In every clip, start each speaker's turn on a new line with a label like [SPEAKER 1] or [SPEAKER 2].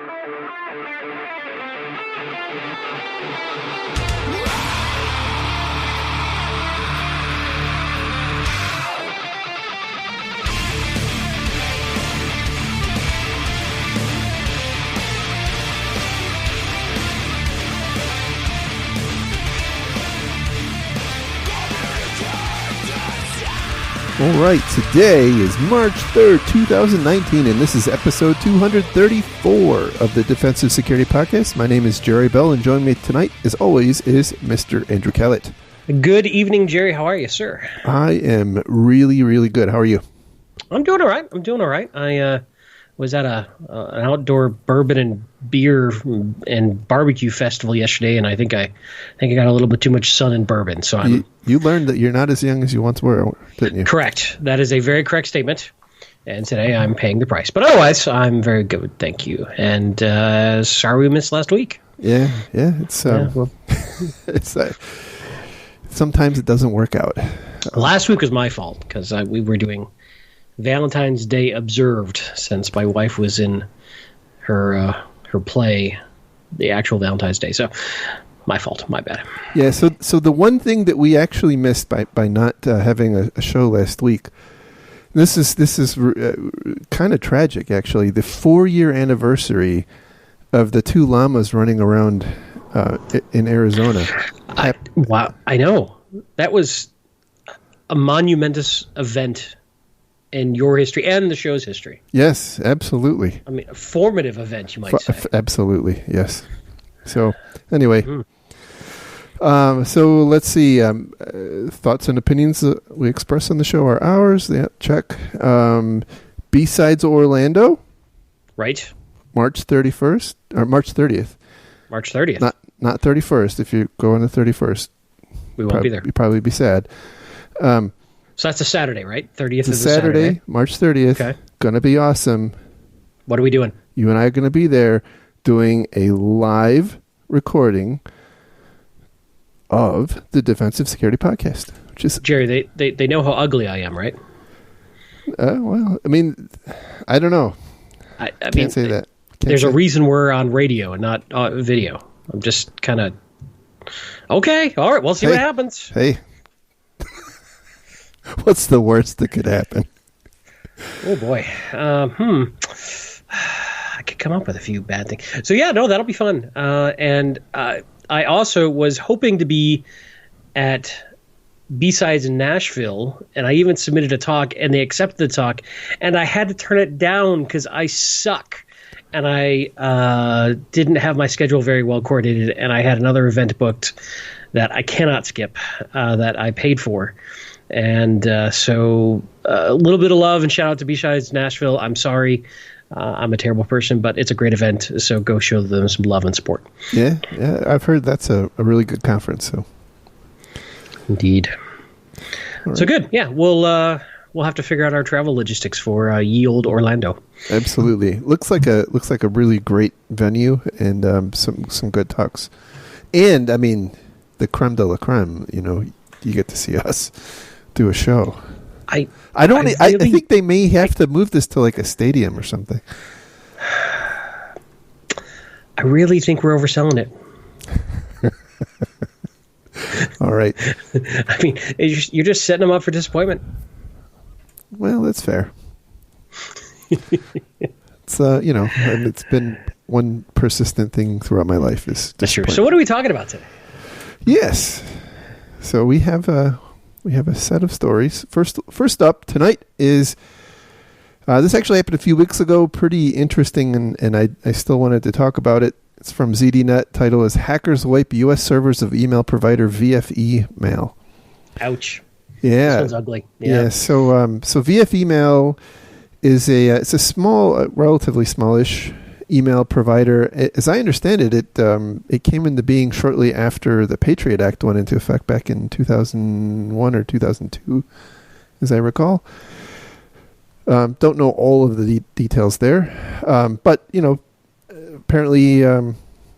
[SPEAKER 1] All right, today is March 3rd, 2019, and this is episode 234 of the Defensive Security Podcast. My name is Jerry Bell, and joining me tonight, as always, is Mr. Andrew Kellett.
[SPEAKER 2] Good evening, Jerry. How are you, sir?
[SPEAKER 1] I am really, really good. How are you?
[SPEAKER 2] I'm doing all right. I was at an outdoor bourbon and beer and barbecue festival yesterday, and I think I got a little bit too much sun and bourbon. So
[SPEAKER 1] you learned that you're not as young as you once were, didn't you?
[SPEAKER 2] Correct. That is a very correct statement. And today I'm paying the price. But otherwise, I'm very good. Thank you. And sorry we missed last week.
[SPEAKER 1] Yeah. It's it's sometimes it doesn't work out.
[SPEAKER 2] Last week was my fault because we were doing Valentine's Day Observed, since my wife was in her play, the actual Valentine's Day. So my fault, my bad.
[SPEAKER 1] Yeah, so the one thing that we actually missed by not having a show last week, this is kind of tragic, actually. The 4-year anniversary of the two llamas running around in Arizona.
[SPEAKER 2] Wow, I know. That was a monumentous event in your history and the show's history.
[SPEAKER 1] Yes, absolutely.
[SPEAKER 2] I mean, a formative event, you might say.
[SPEAKER 1] Absolutely, yes. So, anyway, so let's see. Thoughts and opinions that we express on the show are ours. Yeah, check. B-Sides Orlando.
[SPEAKER 2] Right.
[SPEAKER 1] March 31st, or March 30th.
[SPEAKER 2] March 30th.
[SPEAKER 1] Not 31st. If you go on the 31st,
[SPEAKER 2] we won't be there.
[SPEAKER 1] You'd probably be sad.
[SPEAKER 2] So that's a Saturday, right? 30th
[SPEAKER 1] is
[SPEAKER 2] a Saturday.
[SPEAKER 1] March 30th. Okay. Gonna be awesome.
[SPEAKER 2] What are we doing?
[SPEAKER 1] You and I are going to be there doing a live recording of the Defensive Security Podcast. Which is
[SPEAKER 2] Jerry, they know how ugly I am, right?
[SPEAKER 1] Well, I mean, I don't know.
[SPEAKER 2] I
[SPEAKER 1] can't say that.
[SPEAKER 2] There's a reason we're on radio and not video. I'm just kind of okay. All right, we'll see what happens.
[SPEAKER 1] Hey. What's the worst that could happen?
[SPEAKER 2] Oh, boy. I could come up with a few bad things. So, yeah, no, that'll be fun. And I also was hoping to be at B-Sides in Nashville, and I even submitted a talk, and they accepted the talk, and I had to turn it down because I suck. And I didn't have my schedule very well coordinated, and I had another event booked that I cannot skip that I paid for. And so a little bit of love and shout out to B-Sides Nashville. I'm sorry. I'm a terrible person, but it's a great event. So go show them some love and support.
[SPEAKER 1] Yeah. I've heard that's a really good conference. So,
[SPEAKER 2] indeed. Right. So good. Yeah. We'll have to figure out our travel logistics for ye old Orlando.
[SPEAKER 1] Absolutely. Looks like a really great venue and some good talks. And I mean, the creme de la creme. You get to see us do a show. I think they may have to move this to like a stadium or something.
[SPEAKER 2] I really think we're overselling it.
[SPEAKER 1] All right.
[SPEAKER 2] I mean, you're just setting them up for disappointment.
[SPEAKER 1] Well, that's fair. It's it's been one persistent thing throughout my life is disappointment.
[SPEAKER 2] Sure. So what are we talking about today?
[SPEAKER 1] Yes. So we have a set of stories. First up tonight is this actually happened a few weeks ago. Pretty interesting, and I still wanted to talk about it. It's from ZDNet. Title is Hackers Wipe U.S. Servers of Email Provider VF Mail.
[SPEAKER 2] Ouch.
[SPEAKER 1] Yeah.
[SPEAKER 2] This one's ugly.
[SPEAKER 1] Yeah. So VF Mail is it's a small, relatively smallish email provider. As I understand it, it came into being shortly after the Patriot Act went into effect back in 2001 or 2002, as I recall. Don't know all of the details there, but apparently it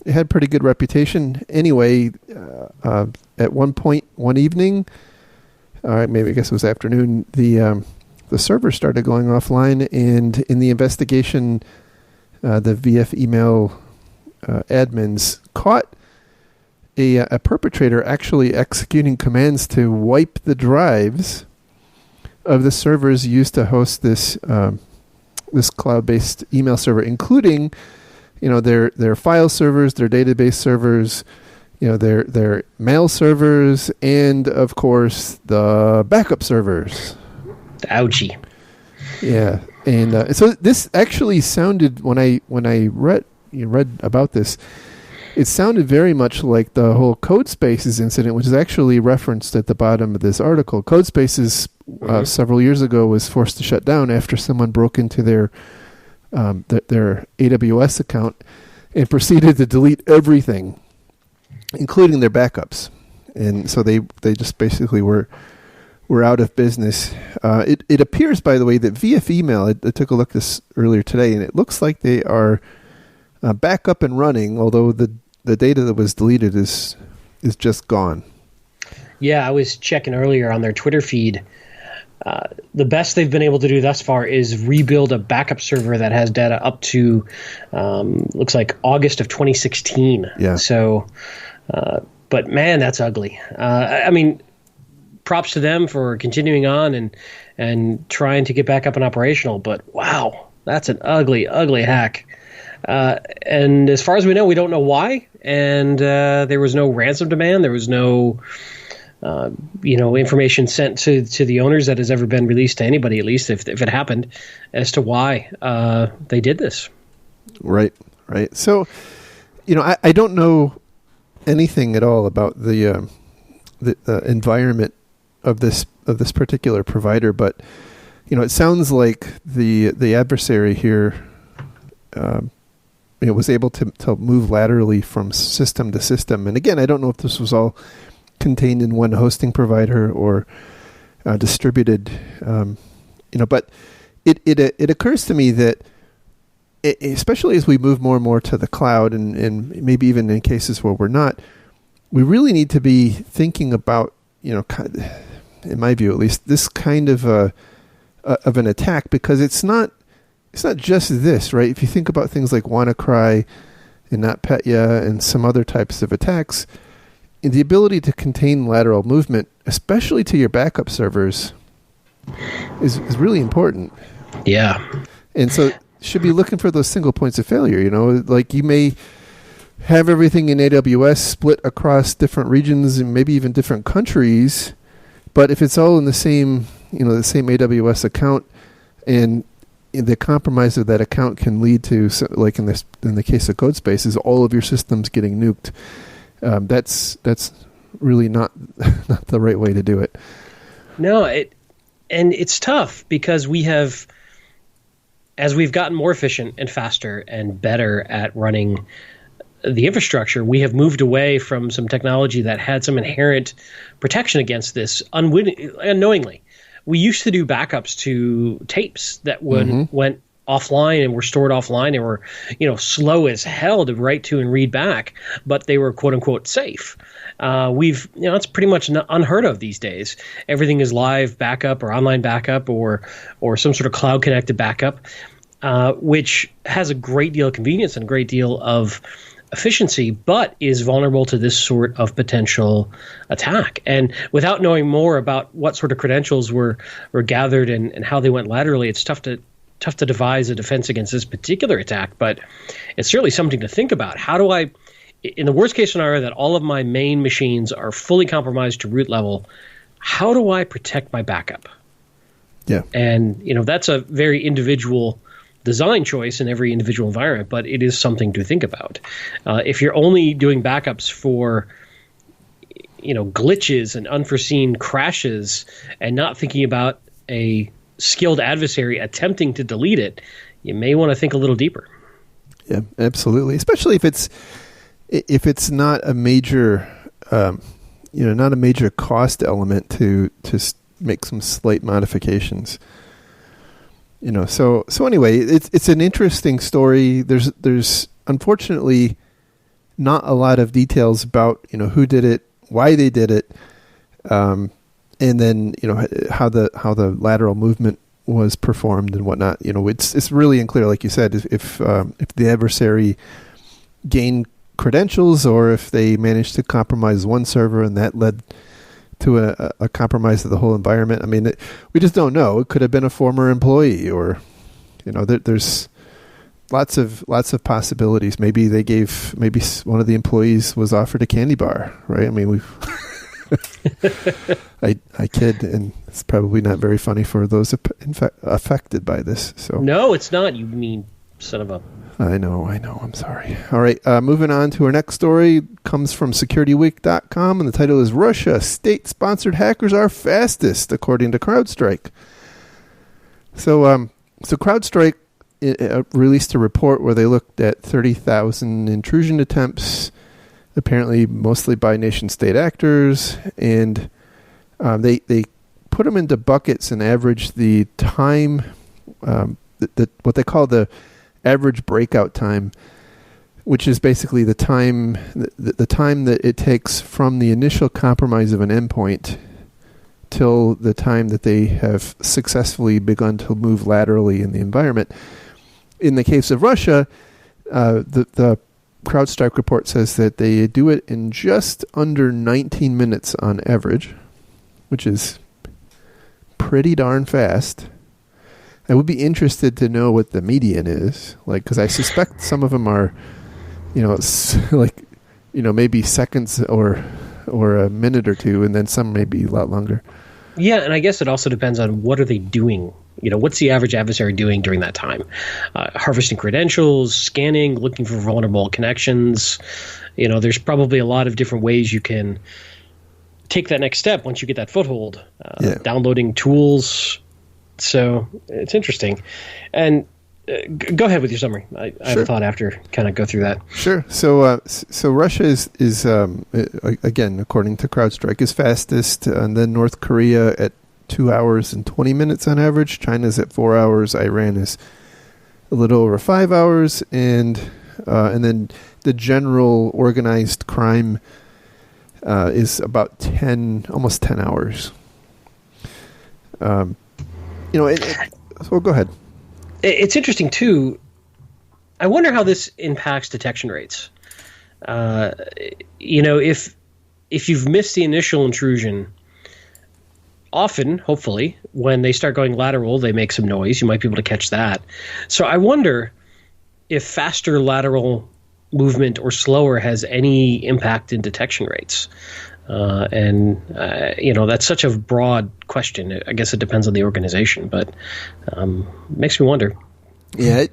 [SPEAKER 1] had pretty good reputation. Anyway, at one point, one evening, maybe I guess it was afternoon, the server started going offline, and in the investigation, the VF email admins caught a perpetrator actually executing commands to wipe the drives of the servers used to host this this cloud-based email server, including, their file servers, their database servers, their mail servers, and of course the backup servers.
[SPEAKER 2] Ouchie.
[SPEAKER 1] Yeah, and so this actually sounded, when I read about this, it sounded very much like the whole CodeSpaces incident, which is actually referenced at the bottom of this article. CodeSpaces several years ago was forced to shut down after someone broke into their AWS account and proceeded to delete everything, including their backups. And so they just basically were out of business. It appears, by the way, that VF Email, I took a look this earlier today, and it looks like they are back up and running, although the data that was deleted is just gone. Yeah,
[SPEAKER 2] I was checking earlier on their Twitter feed. The best they've been able to do thus far is rebuild a backup server that has data up to, looks like August of 2016.
[SPEAKER 1] Yeah.
[SPEAKER 2] So, but man, that's ugly. I mean, props to them for continuing on and trying to get back up and operational. But wow, that's an ugly, ugly hack. And as far as we know, we don't know why. And there was no ransom demand. There was no, information sent to the owners that has ever been released to anybody, at least if it happened, as to why they did this.
[SPEAKER 1] Right. So, I don't know anything at all about the environment of this particular provider, but it sounds like the adversary here was able to move laterally from system to system. And again, I don't know if this was all contained in one hosting provider or distributed, but it occurs to me that especially as we move more and more to the cloud, and maybe even in cases where we're not, we really need to be thinking about, in my view at least, this kind of an attack, because it's not just this, right? If you think about things like WannaCry and NotPetya and some other types of attacks, the ability to contain lateral movement, especially to your backup servers, is really important.
[SPEAKER 2] Yeah.
[SPEAKER 1] And so should be looking for those single points of failure. Like you may have everything in AWS split across different regions and maybe even different countries, but if it's all in the same AWS account, and the compromise of that account can lead to, like in the case of CodeSpaces, all of your systems getting nuked. That's really not the right way to do it.
[SPEAKER 2] No, it's tough because we have, as we've gotten more efficient and faster and better at running the infrastructure, we have moved away from some technology that had some inherent protection against this unknowingly. We used to do backups to tapes that went offline and were stored offline and were, slow as hell to write to and read back, but they were quote unquote safe. It's pretty much unheard of these days. Everything is live backup or online backup or some sort of cloud connected backup, which has a great deal of convenience and a great deal of efficiency, but is vulnerable to this sort of potential attack. And without knowing more about what sort of credentials were gathered and how they went laterally, it's tough to devise a defense against this particular attack. But it's certainly something to think about. How do I, in the worst case scenario that all of my main machines are fully compromised to root level, how do I protect my backup?
[SPEAKER 1] Yeah.
[SPEAKER 2] And, that's a very individual design choice in every individual environment, but it is something to think about. If you're only doing backups for, glitches and unforeseen crashes and not thinking about a skilled adversary attempting to delete it, you may want to think a little deeper.
[SPEAKER 1] Yeah, absolutely. Especially if it's not a major, not a major cost element to make some slight modifications. So anyway, it's an interesting story. There's unfortunately not a lot of details about, who did it, why they did it, and then, how the lateral movement was performed and whatnot. It's really unclear, like you said, if the adversary gained credentials or if they managed to compromise one server and that led to a compromise of the whole environment. I mean, we just don't know. It could have been a former employee, or there's lots of possibilities. Maybe one of the employees was offered a candy bar, right? I mean, I kid, and it's probably not very funny for those affected by this. So
[SPEAKER 2] no, it's not. You mean son of a...
[SPEAKER 1] I know. I'm sorry. All right, moving on to our next story. Comes from SecurityWeek.com, and the title is Russia State-Sponsored Hackers Are Fastest, according to CrowdStrike. So CrowdStrike released a report where they looked at 30,000 intrusion attempts, apparently mostly by nation-state actors, and they put them into buckets and averaged the time, what they call the average breakout time, which is basically the time that it takes from the initial compromise of an endpoint till the time that they have successfully begun to move laterally in the environment. In the case of Russia, the CrowdStrike report says that they do it in just under 19 minutes on average, which is pretty darn fast. I would be interested to know what the median is, because I suspect some of them are, maybe seconds or a minute or two, and then some may be a lot longer.
[SPEAKER 2] Yeah, and I guess it also depends on what are they doing. What's the average adversary doing during that time? Harvesting credentials, scanning, looking for vulnerable connections. There's probably a lot of different ways you can take that next step once you get that foothold. Downloading tools. So it's interesting. And go ahead with your summary. I have a thought after kind of go through that.
[SPEAKER 1] Sure. So Russia is again, according to CrowdStrike, is fastest, and then North Korea at 2 hours and 20 minutes on average. China's at 4 hours. Iran is a little over 5 hours, and then the general organized crime is about almost 10 hours. So go ahead.
[SPEAKER 2] It's interesting too. I wonder how this impacts detection rates. If you've missed the initial intrusion, often, hopefully, when they start going lateral, they make some noise. You might be able to catch that. So I wonder if faster lateral movement or slower has any impact in detection rates. That's such a broad question. I guess it depends on the organization, but makes me wonder.
[SPEAKER 1] Yeah.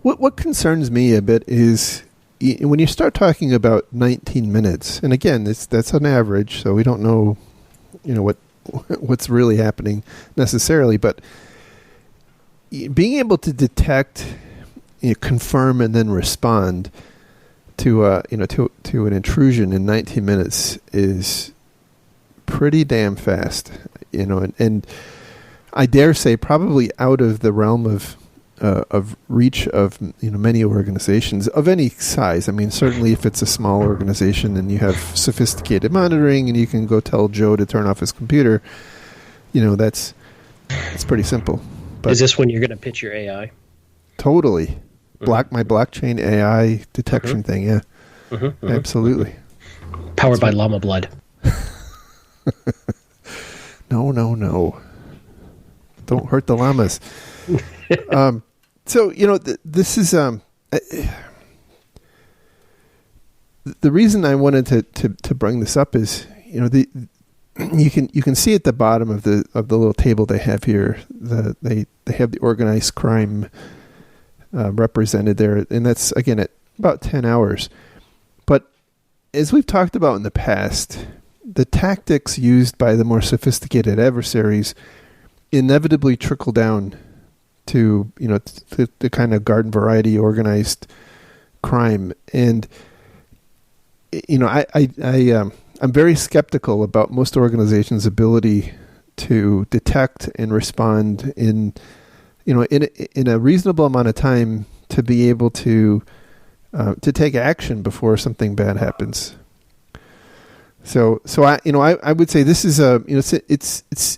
[SPEAKER 1] What concerns me a bit is when you start talking about 19 minutes, and again, that's an average, so we don't know, what's really happening necessarily, but being able to detect, confirm, and then respond to an intrusion in 19 minutes is pretty damn fast, and I dare say probably out of the realm of reach of many organizations of any size. I mean, certainly if it's a small organization and you have sophisticated monitoring and you can go tell Joe to turn off his computer, that's pretty simple. But
[SPEAKER 2] is this when you're going to pitch your AI?
[SPEAKER 1] Totally. My blockchain AI detection thing, yeah. Absolutely.
[SPEAKER 2] Powered by llama blood.
[SPEAKER 1] No. Don't hurt the llamas. This is the reason I wanted to bring this up is you can see at the bottom of the little table they have here they have the organized crime represented there, and that's again at about 10 hours. But as we've talked about in the past, the tactics used by the more sophisticated adversaries inevitably trickle down to the kind of garden variety organized crime, and I'm very skeptical about most organizations' ability to detect and respond in a reasonable amount of time to be able to take action before something bad happens. So I would say this is it's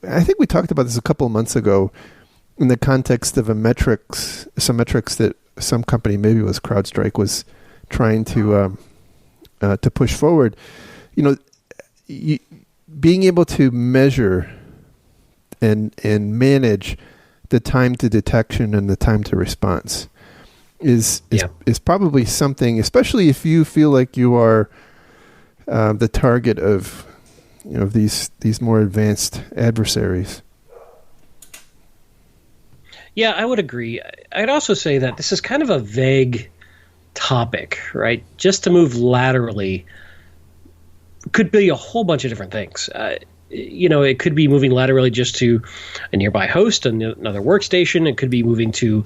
[SPEAKER 1] I think we talked about this a couple of months ago in the context of some metrics that some company, maybe it was CrowdStrike, was trying to push forward. Being able to measure and manage the time to detection and the time to response is probably something, especially if you feel like you are the target of these more advanced adversaries.
[SPEAKER 2] Yeah, I would agree. I'd also say that this is kind of a vague topic, right? Just to move laterally could be a whole bunch of different things. It could be moving laterally just to a nearby host, another workstation. It could be moving to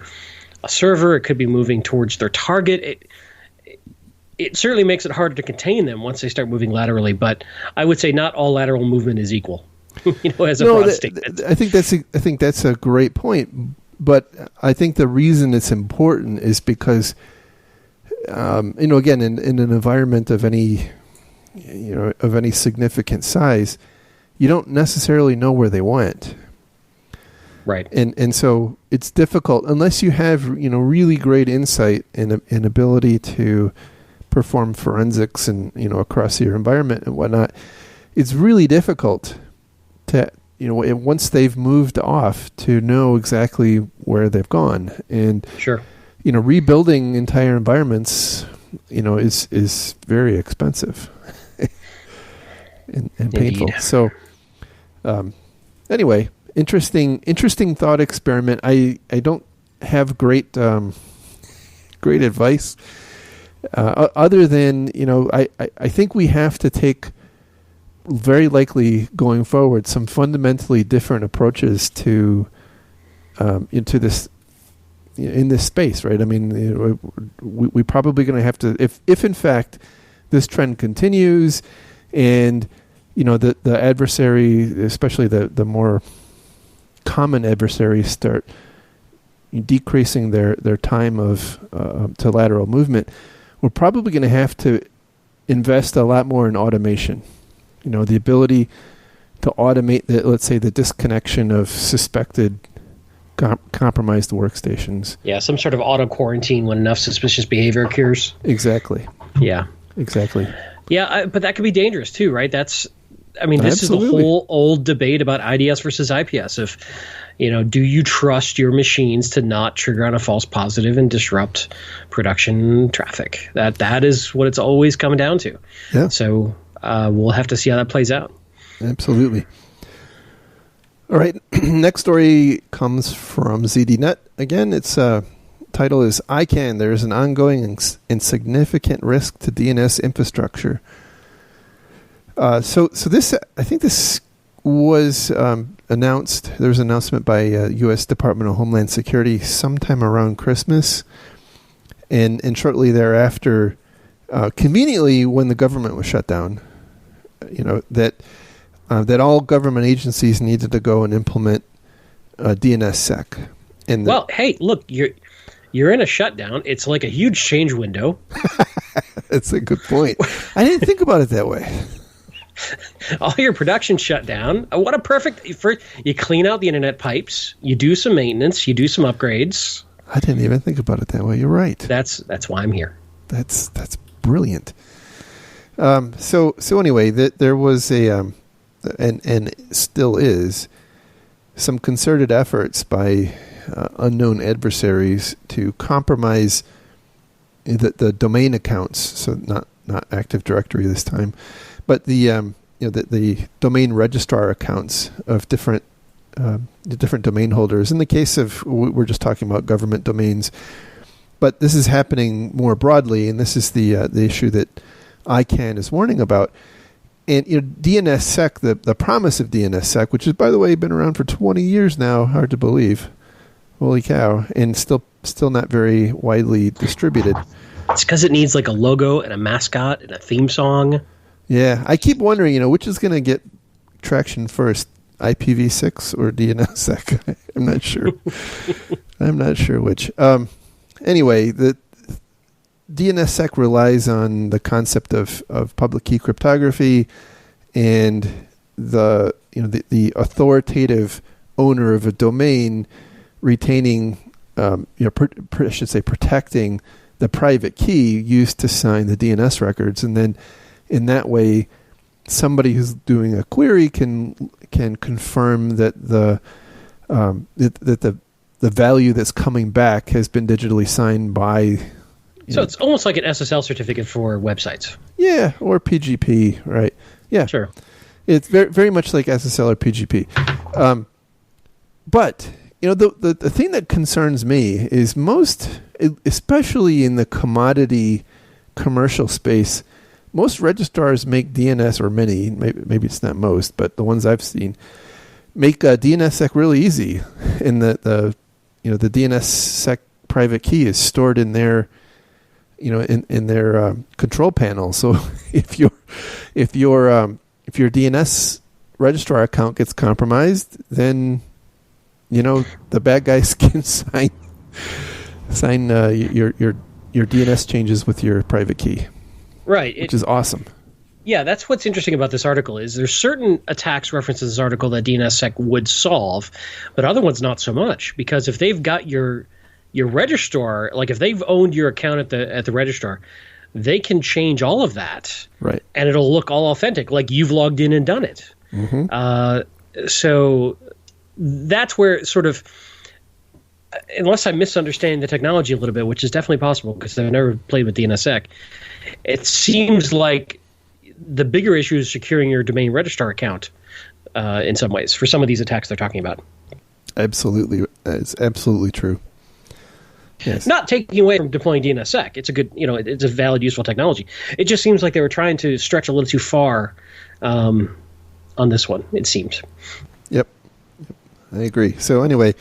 [SPEAKER 2] a server. It could be moving towards their target. It certainly makes it harder to contain them once they start moving laterally. But I would say not all lateral movement is equal. As a broad statement.
[SPEAKER 1] I think that's a great point. But I think the reason it's important is because, again, in an environment of any significant size, you don't necessarily know where they went.
[SPEAKER 2] Right.
[SPEAKER 1] And so it's difficult unless you have, really great insight and ability to perform forensics and, across your environment and whatnot. It's really difficult to, once they've moved off, to know exactly where they've gone. And,
[SPEAKER 2] sure.
[SPEAKER 1] Rebuilding entire environments, is very expensive and painful. So, anyway, interesting thought experiment. I don't have great advice other than, I think we have to take, very likely going forward, some fundamentally different approaches to into this in this space, right? I mean, we probably going to have to, if in fact this trend continues, and the adversary, especially the more common adversaries, start decreasing their time of to lateral movement, we're probably going to have to invest a lot more in automation. The ability to automate let's say the disconnection of suspected compromised workstations.
[SPEAKER 2] Yeah, some sort of auto quarantine when enough suspicious behavior occurs.
[SPEAKER 1] Exactly.
[SPEAKER 2] Yeah.
[SPEAKER 1] Exactly.
[SPEAKER 2] Yeah, but that could be dangerous too, right? This
[SPEAKER 1] Absolutely.
[SPEAKER 2] is the whole old debate about IDS versus IPS. If, do you trust your machines to not trigger on a false positive and disrupt production traffic? That is what it's always coming down to.
[SPEAKER 1] Yeah.
[SPEAKER 2] So we'll have to see how that plays out. Absolutely.
[SPEAKER 1] All right. Next story comes from ZDNet. Again, its title is ICANN. There is an ongoing and significant risk to DNS infrastructure. So this, I think this was announced. There was an announcement by U.S. Department of Homeland Security sometime around Christmas, and shortly thereafter, conveniently when the government was shut down, that all government agencies needed to go and implement DNSSEC.
[SPEAKER 2] Well, hey, look, you're in a shutdown. It's like a huge change window.
[SPEAKER 1] That's a good point. I didn't think about it that way.
[SPEAKER 2] All your production shut down. What a perfect... You clean out the internet pipes. You do some maintenance. You do some upgrades.
[SPEAKER 1] I didn't even think about it that way. You're right.
[SPEAKER 2] That's why I'm here.
[SPEAKER 1] That's brilliant. So anyway, there was a... and still is, some concerted efforts by unknown adversaries to compromise the domain accounts. So not Active Directory this time, but the domain registrar accounts of the different domain holders. In the case of, we're just talking about government domains, but this is happening more broadly, and this is the issue that ICANN is warning about. And DNSSEC, the promise of DNSSEC, which has, by the way, been around for 20 years now, hard to believe, holy cow, and still not very widely distributed.
[SPEAKER 2] It's because it needs like a logo and a mascot and a theme song. Yeah,
[SPEAKER 1] I keep wondering, which is going to get traction first, IPv6 or DNSSEC? I'm not sure. I'm not sure which. Anyway, the DNSSEC relies on the concept of public key cryptography and the the authoritative owner of a domain retaining, I should say protecting the private key used to sign the DNS records, and then in that way, somebody who's doing a query can confirm that the value that's coming back has been digitally signed by.
[SPEAKER 2] So it's almost like an SSL certificate for websites.
[SPEAKER 1] Yeah, or PGP, right? Yeah,
[SPEAKER 2] sure.
[SPEAKER 1] It's very very much like SSL or PGP, but the thing that concerns me is most, especially in the commodity commercial space, most registrars make DNS, or many, maybe it's not most, but the ones I've seen make DNSSEC really easy, and the DNSSEC private key is stored in their in their control panel. So if your DNS registrar account gets compromised, then the bad guys can sign your DNS changes with your private key.
[SPEAKER 2] Right.
[SPEAKER 1] Which is awesome.
[SPEAKER 2] Yeah, that's what's interesting about this article is there's certain attacks referenced in this article that DNSSEC would solve, but other ones not so much, because if they've got your registrar, like if they've owned your account at the registrar, they can change all of that.
[SPEAKER 1] Right.
[SPEAKER 2] And it'll look all authentic, like you've logged in and done it. Mm-hmm. So that's where sort of, unless I'm misunderstanding the technology a little bit, which is definitely possible because I've never played with DNSSEC, it seems like the bigger issue is securing your domain registrar account in some ways for some of these attacks they're talking about.
[SPEAKER 1] Absolutely. It's absolutely true. Yes.
[SPEAKER 2] Not taking away from deploying DNSSEC. It's a good, it's a valid, useful technology. It just seems like they were trying to stretch a little too far on this one, it seems.
[SPEAKER 1] Yep. I agree. So anyway,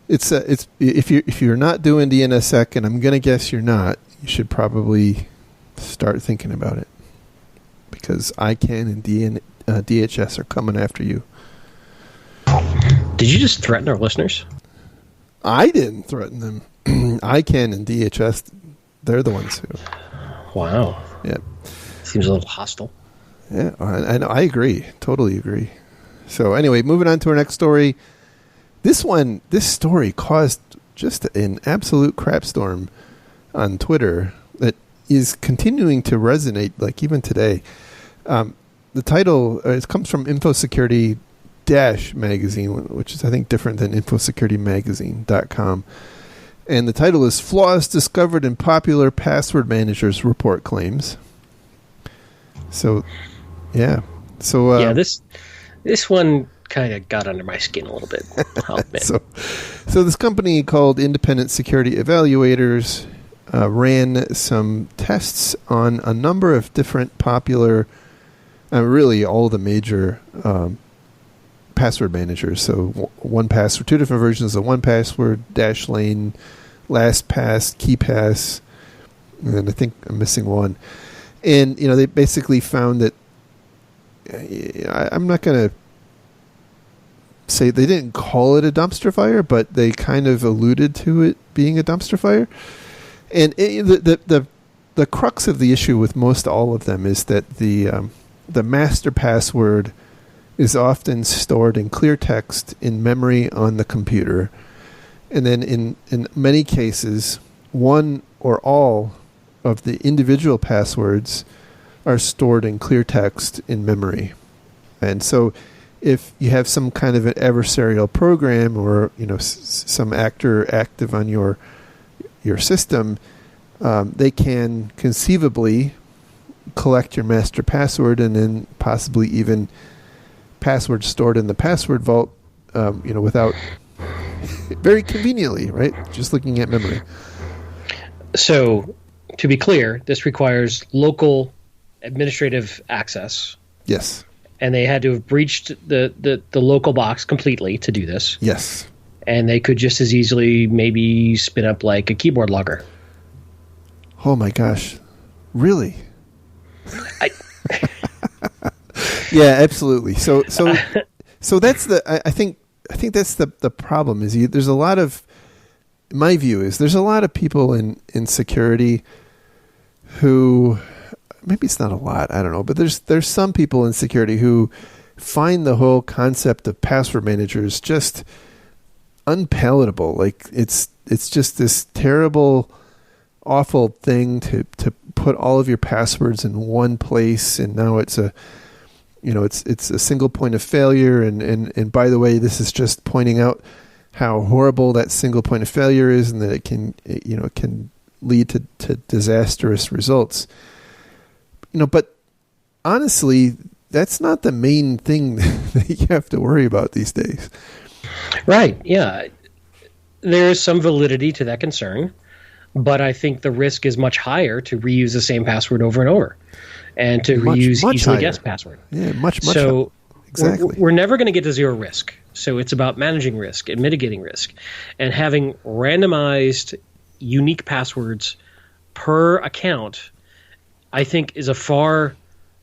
[SPEAKER 1] it's if you're not doing DNSSEC, and I'm going to guess you're not, you should probably start thinking about it, because ICANN and DHS are coming after you.
[SPEAKER 2] Did you just threaten our listeners?
[SPEAKER 1] I didn't threaten them. ICANN and DHS, they're the ones who. Wow. Yeah.
[SPEAKER 2] Seems a little hostile.
[SPEAKER 1] Yeah, I agree. Totally agree. So anyway, moving on to our next story. This story caused just an absolute crap storm on Twitter that is continuing to resonate, like even today. The title, it comes from InfoSecurity Magazine, which is, I think, different than infosecuritymagazine.com. And the title is Flaws Discovered in Popular Password Managers Report Claims. So, yeah. So,
[SPEAKER 2] yeah, this one kind of got under my skin a little bit, I'll admit.
[SPEAKER 1] So this company called Independent Security Evaluators ran some tests on a number of different popular, really all the major password managers. So 1Password, two different versions of 1Password, Dashlane, LastPass, KeePass, and I think I'm missing one. And they basically found that I'm not going to say they didn't call it a dumpster fire, but they kind of alluded to it being a dumpster fire. And the crux of the issue with most all of them is that the master password is often stored in clear text in memory on the computer. And then in many cases, one or all of the individual passwords are stored in clear text in memory. And so if you have some kind of an adversarial program or some actor active on your system, they can conceivably collect your master password and then possibly even passwords stored in the password vault, without very conveniently, right? Just looking at memory.
[SPEAKER 2] So, to be clear, this requires local administrative access.
[SPEAKER 1] Yes.
[SPEAKER 2] And they had to have breached the local box completely to do this.
[SPEAKER 1] Yes.
[SPEAKER 2] And they could just as easily maybe spin up like a keyboard logger.
[SPEAKER 1] Oh my gosh. Really? Yeah, absolutely. So that's I think that's the problem is there's a lot of, my view is there's a lot of people in security who, maybe it's not a lot, I don't know, but there's some people in security who find the whole concept of password managers just unpalatable. Like it's just this terrible, awful thing to put all of your passwords in one place, and now it's a single point of failure. And by the way, this is just pointing out how horrible that single point of failure is, and that it can lead to disastrous results. But honestly, that's not the main thing that you have to worry about these days.
[SPEAKER 2] Right. Yeah. There is some validity to that concern, but I think the risk is much higher to reuse the same password over and over, and to reuse easily guessed password.
[SPEAKER 1] Yeah, much
[SPEAKER 2] so
[SPEAKER 1] exactly.
[SPEAKER 2] We're never going to get to zero risk. So it's about managing risk and mitigating risk, and having randomized, unique passwords per account, I think, is a far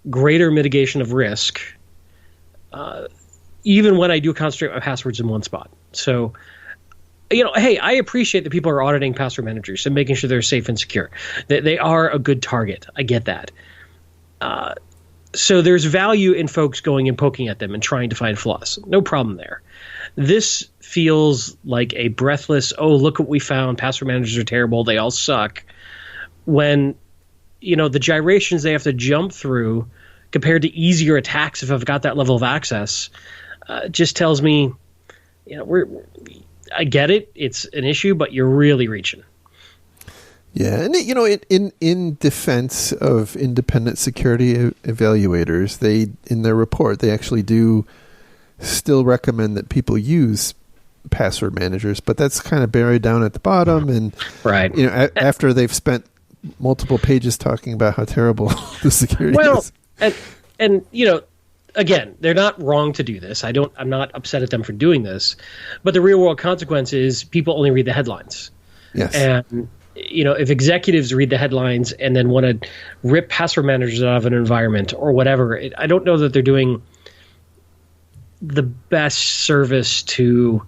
[SPEAKER 2] greater mitigation of risk, even when I do concentrate my passwords in one spot. So, hey, I appreciate that people are auditing password managers and making sure they're safe and secure. They are a good target. I get that. So there's value in folks going and poking at them and trying to find flaws. No problem there. This feels like a breathless, oh, look what we found. Password managers are terrible. They all suck. When, the gyrations they have to jump through compared to easier attacks if I've got that level of access, just tells me, I get it. It's an issue, but you're really reaching.
[SPEAKER 1] Yeah, and in defense of independent security evaluators, they in their report they actually do still recommend that people use password managers, but that's kind of buried down at the bottom, and
[SPEAKER 2] right,
[SPEAKER 1] after they've spent multiple pages talking about how terrible the security is.
[SPEAKER 2] And again, they're not wrong to do this. I'm not upset at them for doing this, but the real world consequence is people only read the headlines.
[SPEAKER 1] Yes,
[SPEAKER 2] and if executives read the headlines and then want to rip password managers out of an environment or whatever, I don't know that they're doing the best service to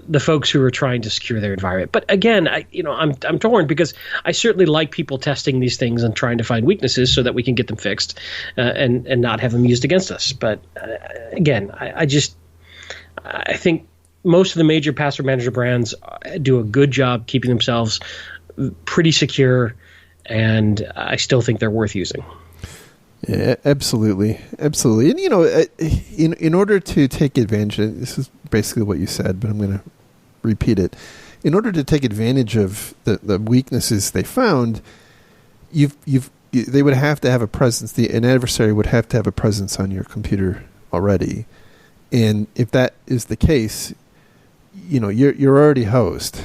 [SPEAKER 2] the folks who are trying to secure their environment. But again, I'm torn, because I certainly like people testing these things and trying to find weaknesses so that we can get them fixed and not have them used against us. But again, I think most of the major password manager brands do a good job keeping themselves pretty secure, and I still think they're worth using.
[SPEAKER 1] Yeah, absolutely. And, in order to take advantage of, this is basically what you said, but I'm going to repeat it. In order to take advantage of the weaknesses they found, they would have to have a presence. An adversary would have to have a presence on your computer already. And if that is the case, you're already hosed.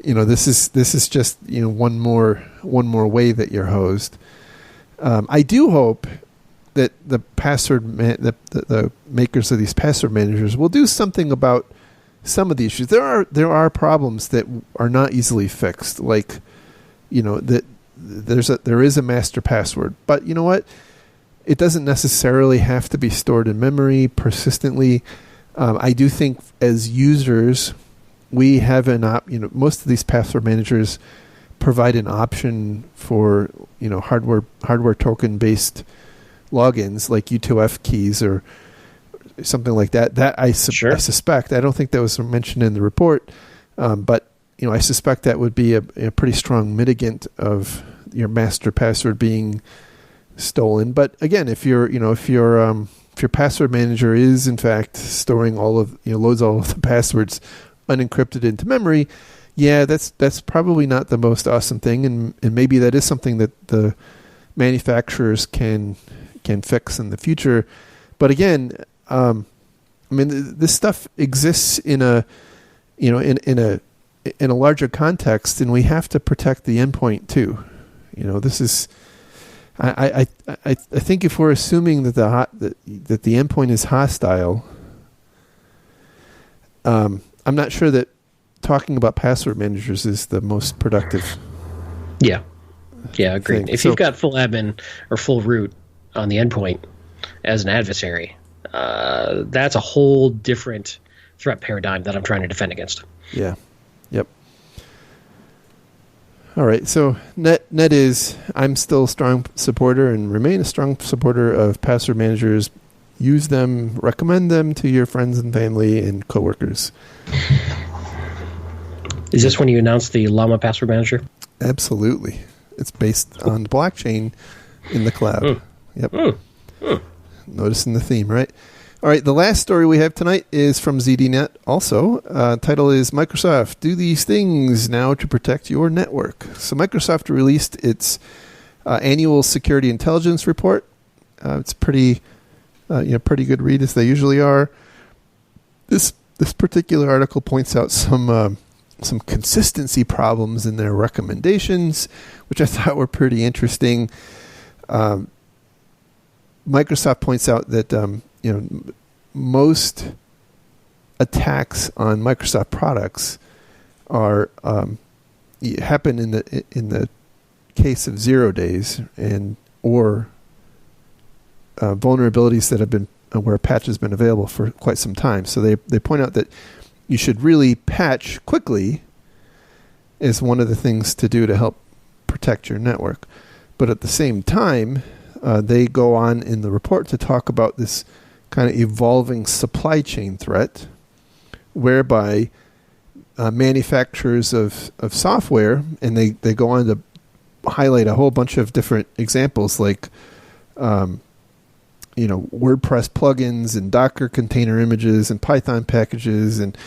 [SPEAKER 1] This is just one more way that you're hosed. I do hope that the the makers of these password managers will do something about some of the issues. There are problems that are not easily fixed, like that there is a master password, but you know what? It doesn't necessarily have to be stored in memory persistently. I do think as users, we have most of these password managers provide an option for hardware token based logins like U2F keys or something like that. That I suspect. I don't think that was mentioned in the report, but I suspect that would be a pretty strong mitigant of your master password being stolen. But again, if your password manager is in fact storing loads all of the passwords unencrypted into memory, yeah, that's probably not the most awesome thing, and maybe that is something that the manufacturers can fix in the future. But again, this stuff exists in a larger context, and we have to protect the endpoint too. This is. I think if we're assuming that the endpoint is hostile, I'm not sure that talking about password managers is the most productive.
[SPEAKER 2] Yeah, agreed. If you've got full admin or full root on the endpoint as an adversary, that's a whole different threat paradigm that I'm trying to defend against.
[SPEAKER 1] Yeah. Yep. All right. So net is, I'm still a strong supporter and remain a strong supporter of password managers. Use them, recommend them to your friends and family and coworkers.
[SPEAKER 2] Is this when you announced the Llama Password Manager?
[SPEAKER 1] Absolutely. It's based on blockchain in the cloud. Yep. Noticing the theme, right? All right, the last story we have tonight is from ZDNet also. Title is Microsoft, Do These Things Now to Protect Your Network. So Microsoft released its annual security intelligence report. It's pretty good read, as they usually are. This particular article points out some consistency problems in their recommendations, which I thought were pretty interesting. Microsoft points out that most attacks on Microsoft products are happen in the case of 0 days or vulnerabilities that have been where a patch has been available for quite some time. So they point out that you should really patch quickly is one of the things to do to help protect your network. But at the same time, they go on in the report to talk about this kind of evolving supply chain threat, whereby manufacturers of software, and they go on to highlight a whole bunch of different examples like WordPress plugins and Docker container images and Python packages and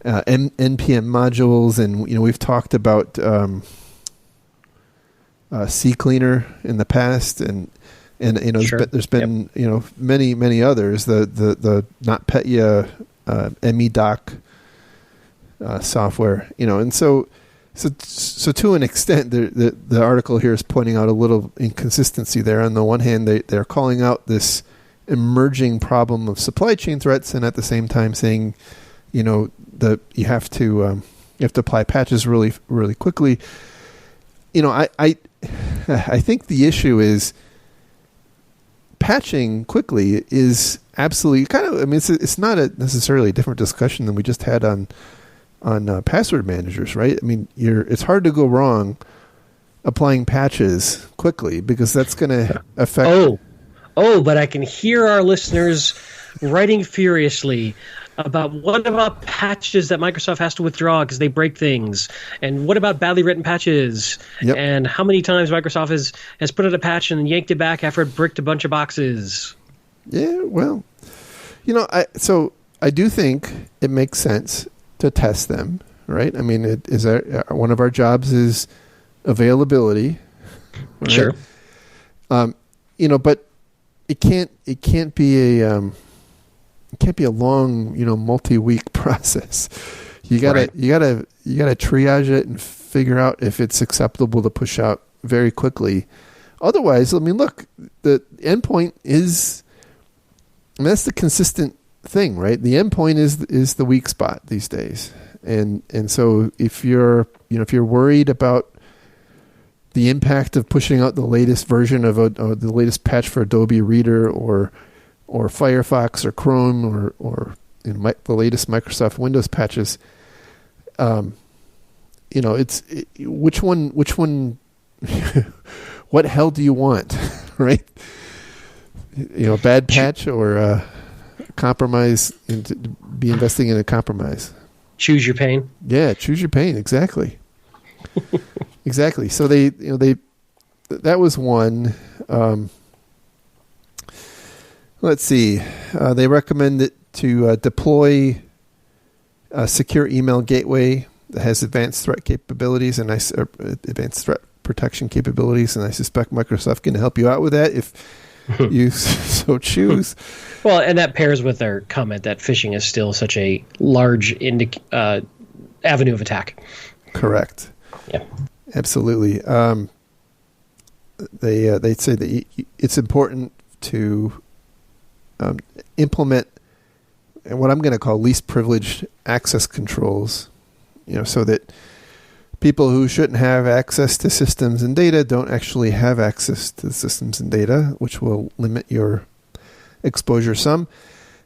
[SPEAKER 1] NPM modules, and we've talked about CCleaner in the past, and sure. There's been many others. The NotPetya MEDoc software, and so to an extent, the article here is pointing out a little inconsistency there. On the one hand, they're calling out this emerging problem of supply chain threats, and at the same time saying, that you have to apply patches really, really quickly. I think the issue is patching quickly is absolutely it's not necessarily a different discussion than we just had on password managers, right? I mean, it's hard to go wrong applying patches quickly because that's going to affect.
[SPEAKER 2] But I can hear our listeners writing furiously about what about patches that Microsoft has to withdraw because they break things, and what about badly written patches, and how many times Microsoft has put out a patch and yanked it back after it bricked a bunch of boxes.
[SPEAKER 1] Yeah, well, I do think it makes sense to test them, right? I mean, one of our jobs is availability, right?
[SPEAKER 2] Sure.
[SPEAKER 1] But it can't be a long, multi-week process. You gotta triage it and figure out if it's acceptable to push out very quickly. Otherwise, look, the endpoint is, that's the consistent thing, right? The endpoint is the weak spot these days, and so if you're worried about the impact of pushing out the latest version of the latest patch for Adobe Reader or Firefox or Chrome or the latest Microsoft Windows patches, which one what hell do you want, right? A bad patch or compromise, and to be investing in a compromise.
[SPEAKER 2] Choose your pain.
[SPEAKER 1] Yeah, choose your pain. Exactly. Exactly. So that was one. Let's see. They recommend it to deploy a secure email gateway that has advanced threat capabilities and advanced threat protection capabilities, and I suspect Microsoft can help you out with that if you so choose.
[SPEAKER 2] Well, and that pairs with their comment that phishing is still such a large avenue of attack.
[SPEAKER 1] Correct.
[SPEAKER 2] Yeah. Absolutely.
[SPEAKER 1] They say that it's important to implement what I'm going to call least privileged access controls, so that people who shouldn't have access to systems and data don't actually have access to systems and data, which will limit your exposure some.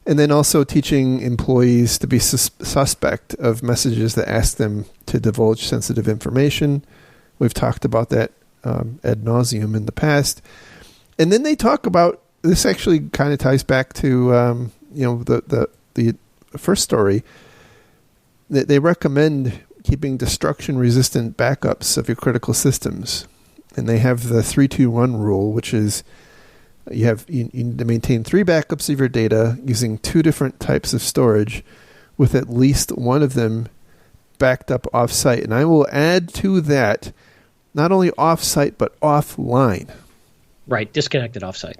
[SPEAKER 1] And then also teaching employees to be suspect of messages that ask them to divulge sensitive information, We've talked about that ad nauseum in the past. And then they talk about, this actually kind of ties back to the first story. They recommend keeping destruction-resistant backups of your critical systems. And they have the 3-2-1 rule, which is you need to maintain 3 backups of your data using 2 different types of storage with at least one of them backed up off-site. And I will add to that not only off-site but offline.
[SPEAKER 2] Right, disconnected off-site.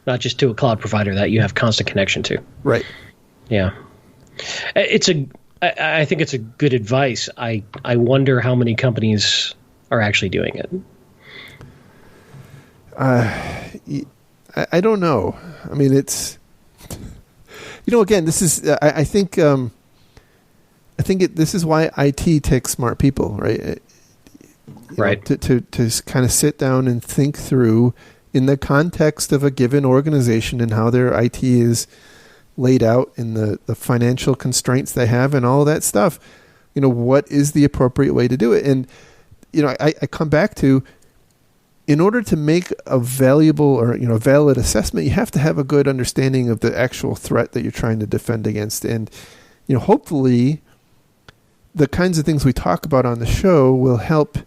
[SPEAKER 2] Not just to a cloud provider that you have constant connection to.
[SPEAKER 1] Right.
[SPEAKER 2] Yeah. I think it's a good advice. I wonder how many companies are actually doing it.
[SPEAKER 1] I don't know. I mean, it's, again, this is, I think this is why IT takes smart people, right?
[SPEAKER 2] Right.
[SPEAKER 1] To kind of sit down and think through in the context of a given organization and how their IT is laid out in the financial constraints they have and all of that stuff. What is the appropriate way to do it? And, I come back to, in order to make a valuable or, valid assessment, you have to have a good understanding of the actual threat that you're trying to defend against. And, hopefully the kinds of things we talk about on the show will help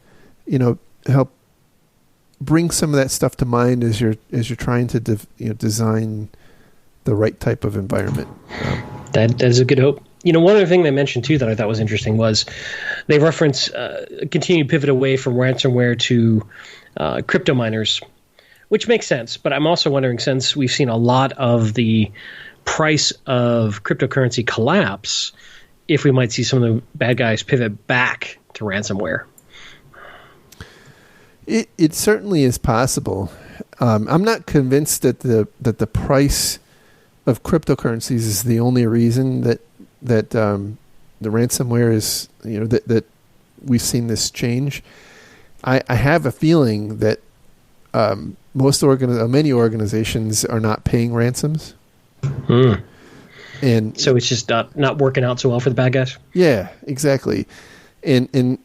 [SPEAKER 1] bring some of that stuff to mind as you're trying to design the right type of environment.
[SPEAKER 2] That is a good hope. One other thing they mentioned too that I thought was interesting was they reference continued pivot away from ransomware to crypto miners, which makes sense. But I'm also wondering, since we've seen a lot of the price of cryptocurrency collapse, if we might see some of the bad guys pivot back to ransomware.
[SPEAKER 1] It certainly is possible. I'm not convinced that the price of cryptocurrencies is the only reason that the ransomware is, that we've seen this change. I have a feeling that many organizations are not paying ransoms. And
[SPEAKER 2] so it's just not working out so well for the bad guys.
[SPEAKER 1] Yeah, exactly. And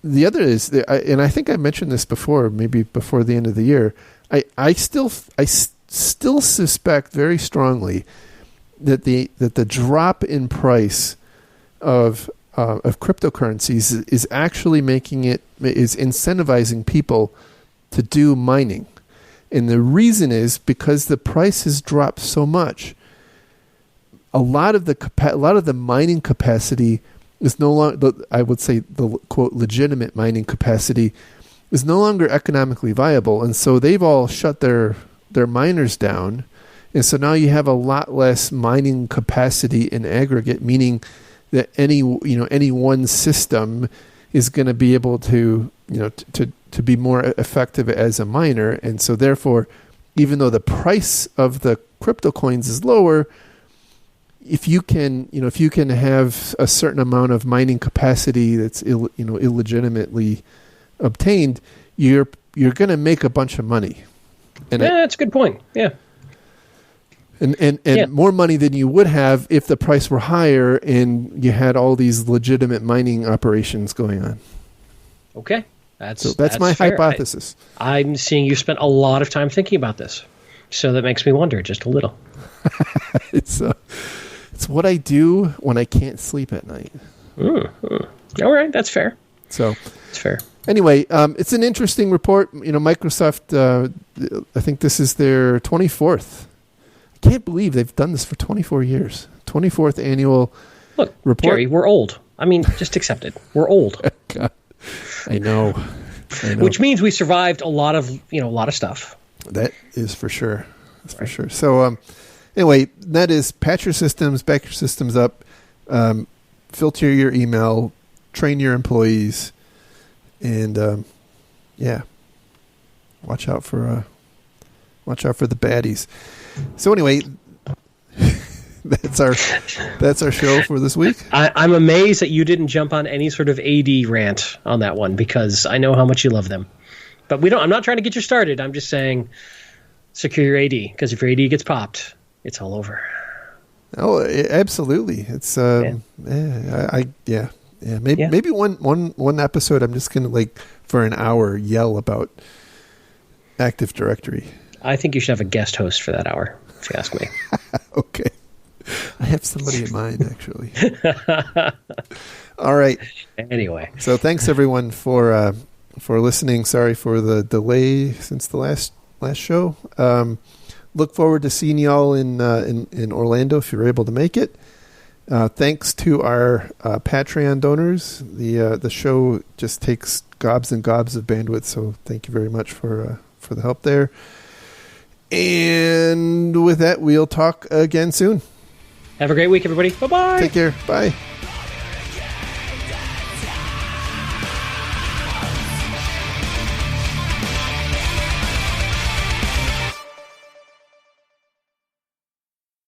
[SPEAKER 1] the other is, and I think I mentioned this before, maybe before the end of the year, I still suspect very strongly that the drop in price of cryptocurrencies is actually is incentivizing people to do mining. And the reason is because the price has dropped so much. A lot of the mining capacity is no longer, I would say, the quote legitimate mining capacity is no longer economically viable, and so they've all shut their miners down, and so now you have a lot less mining capacity in aggregate, meaning that any one system is going to be able to be more effective as a miner, and so therefore, even though the price of the crypto coins is lower, if you can have a certain amount of mining capacity that's illegitimately obtained, you're going to make a bunch of money. And
[SPEAKER 2] that's a good point. Yeah.
[SPEAKER 1] And more money than you would have if the price were higher and you had all these legitimate mining operations going on.
[SPEAKER 2] Okay. That's
[SPEAKER 1] my
[SPEAKER 2] fair.
[SPEAKER 1] hypothesis.
[SPEAKER 2] I'm seeing you spent a lot of time thinking about this. So that makes me wonder just a little.
[SPEAKER 1] It's what I do when I can't sleep at night.
[SPEAKER 2] All right, that's fair.
[SPEAKER 1] So
[SPEAKER 2] it's fair.
[SPEAKER 1] Anyway, it's an interesting report. Microsoft, I think this is their 24th. I can't believe they've done this for 24 years. 24th annual report.
[SPEAKER 2] Gary, we're old. I mean, just accept it. We're old.
[SPEAKER 1] God, I know.
[SPEAKER 2] Which means we survived a lot of stuff.
[SPEAKER 1] That is for sure. That's right. For sure. So, anyway, that is patch your systems, back your systems up, filter your email, train your employees, and watch out for the baddies. So anyway, that's our show for this week.
[SPEAKER 2] I'm amazed that you didn't jump on any sort of AD rant on that one, because I know how much you love them. But I'm not trying to get you started. I'm just saying secure your AD, because if your AD gets popped, it's all over.
[SPEAKER 1] Oh, absolutely. It's Yeah, maybe one episode I'm just gonna like for an hour yell about Active Directory.
[SPEAKER 2] I think you should have a guest host for that hour, if you ask me.
[SPEAKER 1] Okay. I have somebody in mind, actually. All right.
[SPEAKER 2] Anyway.
[SPEAKER 1] So thanks everyone for listening. Sorry for the delay since the last show. Look forward to seeing y'all in Orlando if you're able to make it. Thanks to our Patreon donors. The show just takes gobs and gobs of bandwidth, so thank you very much for the help there. And with that, we'll talk again soon.
[SPEAKER 2] Have a great week, everybody. Bye-bye.
[SPEAKER 1] Take care. Bye.